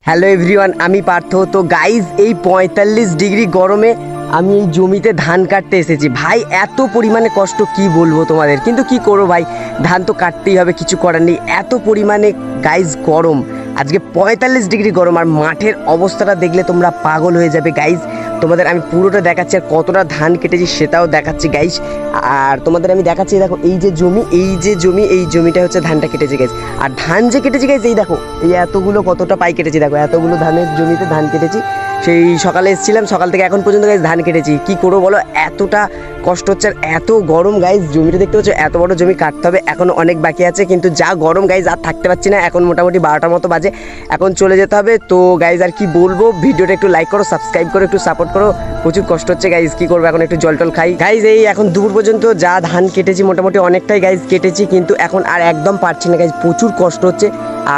Hello everyone, আমি পার্থ। তো guys এই ৪৫ ডিগ্রি গরমে আমি এই জমিতে ধান কাটতে এসেছি। ভাই এত পরিমাণে কষ্ট কি বলবো তোমাদের, কিন্তু কি করবো ভাই, ধান তো কাটতেই হবে, কিছু করার নেই। এত পরিমাণে গাইজ গরম, আজকে ৪৫ ডিগ্রি গরম, আর মাঠের অবস্থাটা দেখলে তোমরা পাগল হয়ে যাবে গাইজ। তোমাদের আমি পুরোটা দেখাচ্ছি, আর কতটা ধান কেটেছি সেটাও দেখাচ্ছি গাইজ। আর তোমাদের আমি দেখাচ্ছি, দেখো এই যে জমি, এই জমিটা হচ্ছে ধানটা কেটেছি গাইজ। আর ধান যে কেটেছি গাইজ, এই দেখো এই এতগুলো কতটা পাই কেটেছি, দেখো এতগুলো ধানের জমিতে ধান কেটেছি। সেই সকালে এসেছিলাম, সকাল থেকে এখন পর্যন্ত গাইজ ধান কেটেছি। কি করবো বলো, এতটা কষ্ট হচ্ছে, আর এত গরম গাইজ। জমিটা দেখতে পাচ্ছ, এত বড় জমি কাটতে হবে, এখন অনেক বাকি আছে, কিন্তু যা গরম গাইজ আর থাকতে পারছি না। এখন মোটামুটি 12টার মতো বাজে, এখন চলে যেতে হবে। তো গাইজ আর কি বলবো, ভিডিওটা একটু লাইক করো, সাবস্ক্রাইব করো, একটু সাপোর্ট করো। প্রচুর কষ্ট হচ্ছে গাইজ, কি করবো, এখন একটু জল টল খাই গাইজ। এই এখন দুপুর পর্যন্ত যা ধান কেটেছি মোটামুটি অনেকটাই গাইজ কেটেছি, কিন্তু এখন আর একদম পারছি না গাইজ, প্রচুর কষ্ট হচ্ছে।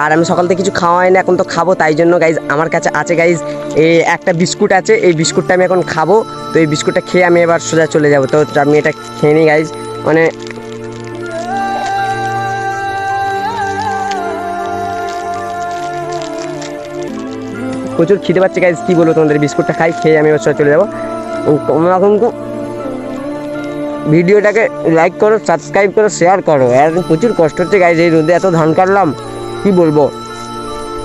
আর আমি সকাল থেকে কিছু খাওয়া হয় না, এখন তো খাবো, তাই জন্য গাইজ আমার কাছে আছে গাইজ এই একটা বিস্কুট আছে, এই বিস্কুটটা আমি এখন খাবো। তো এই বিস্কুটটা খেয়ে আমি এবার সোজা চলে যাবো। তো আমি এটা খেয়ে নিই গাইজ, মানে প্রচুর খিদে পাচ্ছে গাইজ, কি বলবো তোমাদের। বিস্কুটটা খাই, খেয়ে আমি এবার সোজা চলে যাবো। তোমরা কিন্তু ভিডিওটাকে লাইক করো, সাবস্ক্রাইব করো, শেয়ার করো। আর প্রচুর কষ্ট হচ্ছে গাইজ, এই রোদে এত ধান কাটলাম, কি বলবো।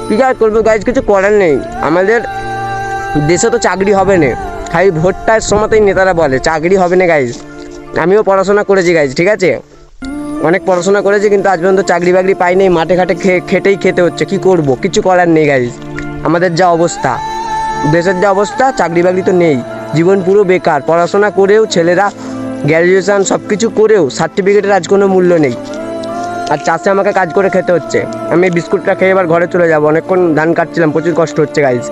কী আর করবো গাইজ, কিছু করার নেই। আমাদের দেশে তো চাকরি হবে না, খালি ভোটটার সময়তেই নেতারা বলে চাকরি হবে না গাইজ। আমিও পড়াশোনা করেছি গাইজ, ঠিক আছে, অনেক পড়াশোনা করেছি, কিন্তু আজ পর্যন্ত চাকরি বাকরি পাই নেই। মাঠে ঘাটে খেটেই খেতে হচ্ছে, কি করব, কিছু করার নেই গাইজ। আমাদের যা অবস্থা, দেশের যা অবস্থা, চাকরি বাকরি তো নেই, জীবন পুরো বেকার। পড়াশোনা করেও ছেলেরা গ্র্যাজুয়েশন সব কিছু করেও সার্টিফিকেটের আজ কোনো মূল্য নেই, আর চাষে আমাকে কাজ করে খেতে হচ্ছে। আমি বিস্কুটটা খেয়ে এবার ঘরে চলে যাবো, অনেকক্ষণ ধান কাটছিলাম, প্রচুর কষ্ট হচ্ছে গাইজ।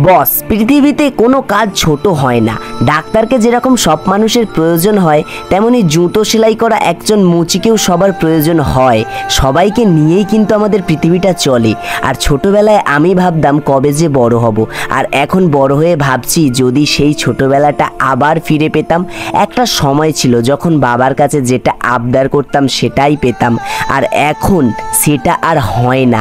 বস, পৃথিবীতে কোনো কাজ ছোট হয় না। ডাক্তারকে যেরকম সব মানুষের প্রয়োজন হয়, তেমনি জুতো সেলাই করা একজন মুচিকেও সবার প্রয়োজন হয়। সবাইকে নিয়েই কিন্তু আমাদের পৃথিবীটা চলে। আর ছোটবেলায় আমি ভাবতাম কবে যে বড় হব, আর এখন বড় হয়ে ভাবছি যদি সেই ছোটবেলাটা আবার ফিরে পেতাম। একটা সময় ছিল যখন বাবার কাছে যেটা আবদার করতাম সেটাই পেতাম, আর এখন সেটা আর হয় না।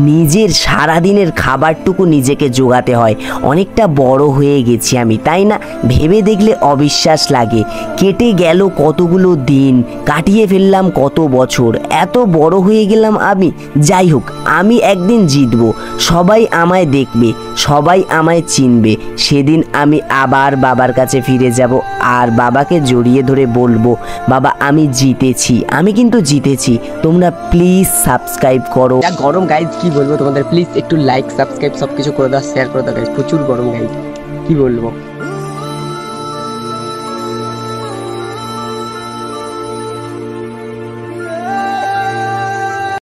নিজের সারাদিনের খাবারটুকু নিজেকে জোগাতে হয়। অনেকটা বড় হয়ে গেছি আমি, তাই না? ভেবে দেখলে অবিশ্বাস লাগে। কেটে গেল কতগুলো দিন, কাটিয়ে ফেললাম কত বছর, এত বড় হয়ে গেলাম আমি। যাই হোক, আমি একদিন জিতবো, সবাই আমায় দেখবে, সবাই আমায় চিনবে। সেদিন আমি আবার বাবার কাছে ফিরে যাব, আর বাবাকে জড়িয়ে ধরে বলবো, বাবা আমি জিতেছি, আমি কিন্তু জিতেছি। তোমরা প্লিজ সাবস্ক্রাইব করো। যা গরম গাইজ, কি বলবো তোমাদের, প্লিজ একটু লাইক সাবস্ক্রাইব সব কিছু করে দাও, শেয়ার করে দাও গাইজ, প্রচুর গরম গাইজ, কি বলবো।